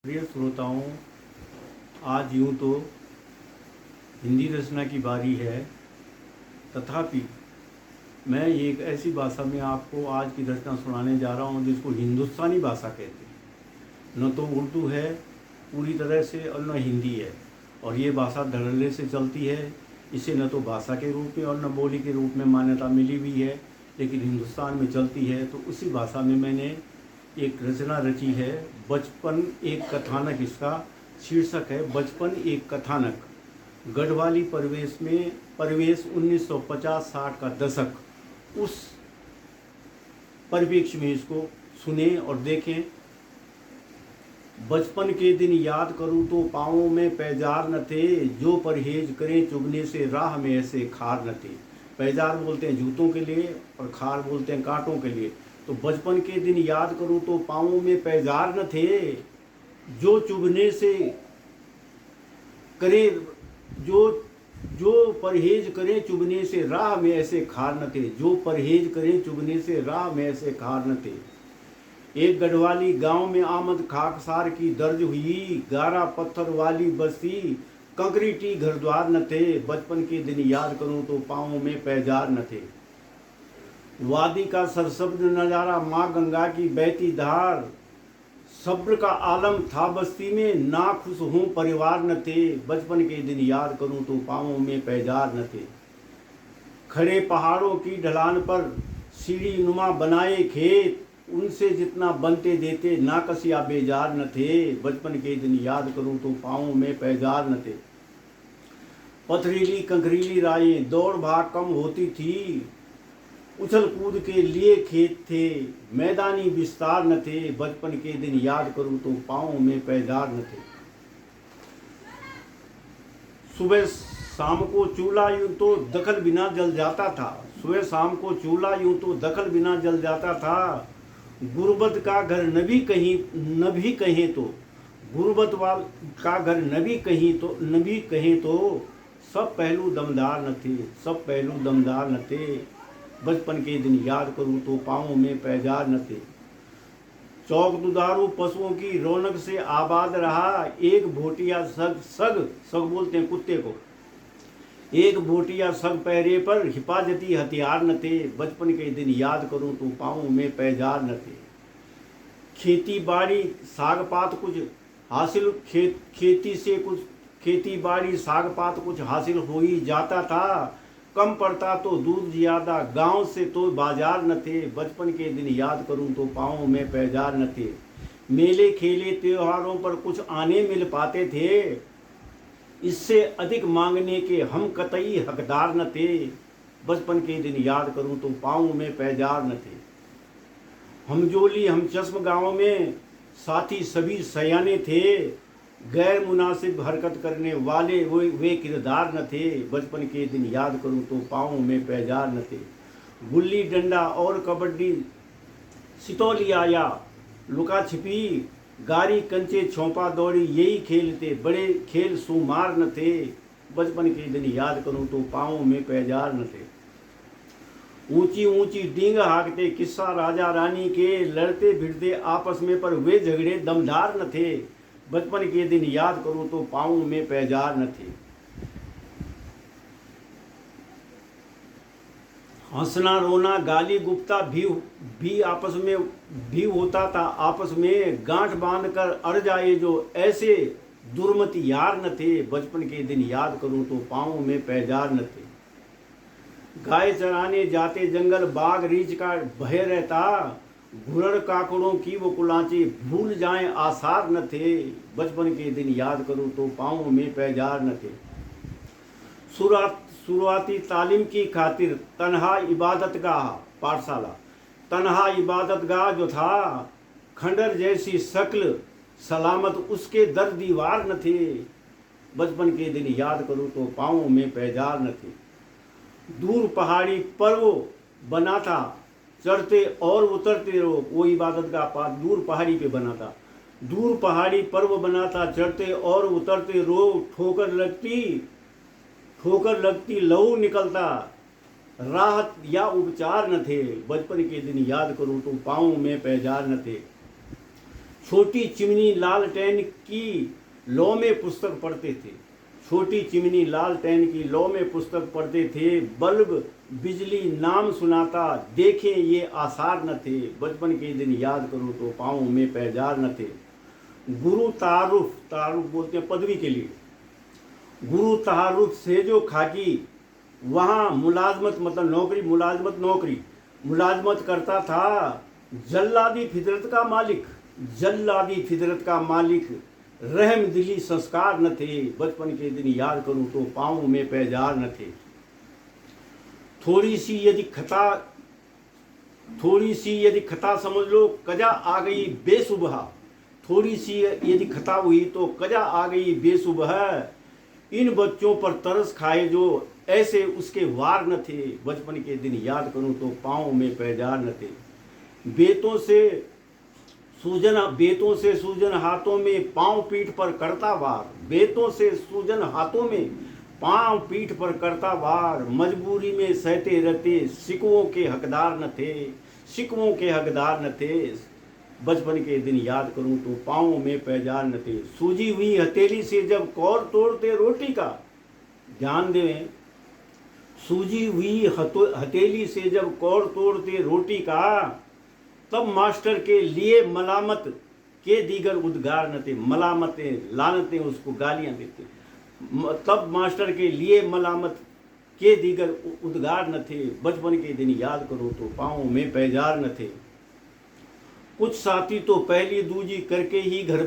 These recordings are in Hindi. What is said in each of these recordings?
प्रिय श्रोताओं, आज यूं तो हिंदी रचना की बारी है, तथापि मैं एक ऐसी भाषा में आपको आज की रचना सुनाने जा रहा हूं जिसको हिंदुस्तानी भाषा कहते हैं। न तो उर्दू है पूरी तरह से और न हिंदी है, और ये भाषा धड़ल्ले से चलती है। इसे न तो भाषा के रूप में और न बोली के रूप में मान्यता मिली हुई है, लेकिन हिंदुस्तान में चलती है। तो उसी भाषा में मैंने एक रचना रची है, बचपन एक कथानक। इसका शीर्षक है बचपन एक कथानक। गढ़वाली परिवेश 1950-60 का दशक, उस परिप्रेक्ष्य में इसको सुने और देखें। बचपन के दिन याद करूं तो पाँवों में पैजार न थे, जो परहेज करें चुभने से राह में ऐसे खार न थे। पैजार बोलते हैं जूतों के लिए और खार बोलते हैं कांटों के लिए। तो बचपन के दिन याद करूं तो पाँवों में पैजार न थे, जो चुभने से करे जो परहेज करें चुभने से राह में ऐसे खार न थे। जो परहेज करें चुभने से राह में ऐसे खार न थे। एक गढ़वाली गांव में आमद खाकसार की दर्ज हुई, गारा पत्थर वाली बस्ती, कंक्रीटी घर द्वार न थे। बचपन के दिन याद करूं तो पाँवों में पैजार न थे। वादी का सरसब्ज नजारा, माँ गंगा की बहती धार, सब्र का आलम था बस्ती में, ना खुश हूँ परिवार न थे। बचपन के दिन याद करूं तो पाँवों में पैजार न थे। खड़े पहाड़ों की ढलान पर सीढ़ी नुमा बनाए खेत, उनसे जितना बनते देते नाकसिया बेजार न थे। बचपन के दिन याद करूं तो पाँवों में पैजार न थे। पथरीली कंकरीली राहें, दौड़ भाग कम होती थी, उछल कूद के लिए खेत थे, मैदानी विस्तार न थे। बचपन के दिन याद करूं तो पाँवों में पैजार न थे। सुबह शाम को चूल्हा यूं तो दखल बिना जल जाता था। सुबह शाम को चूल्हा यूं तो दखल बिना जल जाता था। गुर्बत का घर न भी कहें तो गुर्बत वाल का घर न भी कहें तो सब पहलू दमदार न थे। बचपन के दिन याद करूं तो पाँवों में पैजार न थे। चौक दुधारू पशुओं की रौनक से आबाद रहा, एक भोटिया सग बोलते हैं कुत्ते को, एक भोटिया सग पहरे पर, हिफाजती हथियार न थे। बचपन के दिन याद करूं तो पाँवों में पैजार न थे। खेती बाड़ी साग पात कुछ हासिल खेती बाड़ी साग पात कुछ हासिल हो ही जाता था। कम पड़ता तो दूध ज्यादा, गांव से तो बाजार न थे। बचपन के दिन याद करूं तो पाँवों में पैजार न थे। मेले खेले त्योहारों पर कुछ आने मिल पाते थे, इससे अधिक मांगने के हम कतई हकदार न थे। बचपन के दिन याद करूं तो पाँवों में पैजार न थे। हमजोली हम चश्म गाँव में साथी सभी सयाने थे, गैर मुनासिब हरकत करने वाले वे किरदार न थे। बचपन के दिन याद करूं तो पाँवों में पैजार न थे। गुल्ली डंडा और कबड्डी, सितौलिया या लुका छिपी, गारी कंचे छोंपा दौड़ी, यही खेल थे, बड़े खेल सुमार न थे। बचपन के दिन याद करूं तो पाँवों में पैजार न थे। ऊंची ऊंची डींग हाँकते किस्सा राजा रानी के, लड़ते भिड़ते आपस में पर वे झगड़े दमदार न थे। बचपन के दिन याद करूं तो पाँवों में पैजार न थे। हंसना रोना गाली गुप्ता भी आपस में भी होता था। आपस में गांठ बांध कर अड़ जाए जो, ऐसे दुर्मति यार न थे। बचपन के दिन याद करूं तो पाँवों में पैजार न थे। गाय चराने जाते जंगल, बाघ रीछ का भय रहता, घुरड़ काकड़ों की वो कुलांचे भूल जाएं आसार न थे। बचपन के दिन याद करूं तो पाँवों में पैजार न थे। शुरुआती तालीम की खातिर तन्हा इबादतगाह पाठशाला, तन्हा इबादतगाह जो था, खंडर जैसी शक्ल सलामत उसके दर दीवार न थे। बचपन के दिन याद करूं तो पाँवों में पैजार न थे। दूर पहाड़ी पर्व बना था, चढ़ते और उतरते रहो। वो इबादतगाह दूर पहाड़ी पे बना था। दूर पहाड़ी पर्व बना था, चढ़ते और उतरते रहो। ठोकर लगती लहू निकलता, राहत या उपचार न थे। बचपन के दिन याद करूं तो पाँवों में पैजार न थे। छोटी चिमनी लालटेन की लौ में पुस्तक पढ़ते थे। छोटी चिमनी लालटेन की लौ में पुस्तक पढ़ते थे। बल्ब बिजली नाम सुनाता, देखे ये आसार न थे। बचपन के दिन याद करूं तो पाँव में पैजार न थे। गुरु तारुफ, तारुफ बोलते हैं पदवी के लिए। गुरु तारुफ से जो खाकी, वहाँ मुलाजमत मतलब नौकरी, मुलाजमत करता था। जल्लादी फितरत का मालिक, जल्लादी फितरत का मालिक, रहम दिली संस्कार न थे। बचपन के दिन याद करूं तो पाँव में पैजार न थे। थोड़ी सी यदि खता समझ लो, कजा आ गई बेसुबह। थोड़ी सी यदि खता हुई तो कजा आ गई बेसुबह। इन बच्चों पर तरस खाए जो ऐसे उसके वार न थे। बचपन के दिन याद करूं तो पाँव में पैजार न थे। बेतों से सूजन हाथों में, पाँव पीठ पर करता वार। बेतों से सूजन हाथों में, पाँव पीठ पर करता वार। मजबूरी में सहते रहते, शिकवों के हकदार न थे। बचपन के दिन याद करूं तो पाँव में पैजार न थे। सूजी हुई हथेली से जब कौर तोड़ते रोटी का, ध्यान दें, सूजी हुई हथेली से जब कौर तोड़ते रोटी का, तब मास्टर के लिए मलामत के दीगर उद्गार न थे। मलामतें, लानतें, उसको गालियां देते। तब मास्टर के लिए मलामत के दीगर उद्गार न थे। बचपन के दिन याद करो तो पाँव में पैजार न थे। कुछ साथी तो पहली दूजी करके ही घर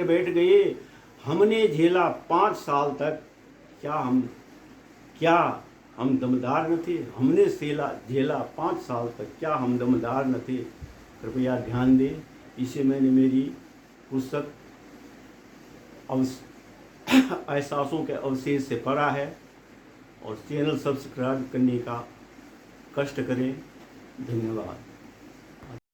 बैठ गए। हमने झेला 5 साल तक, क्या हम दमदार न थे। हमने झेला 5 साल तक, क्या हम दमदार न थे। कृपया ध्यान दें, इसे मैंने मेरी पुस्तक एहसासों के अवशेष से पढ़ा है। और चैनल सब्सक्राइब करने का कष्ट करें। धन्यवाद।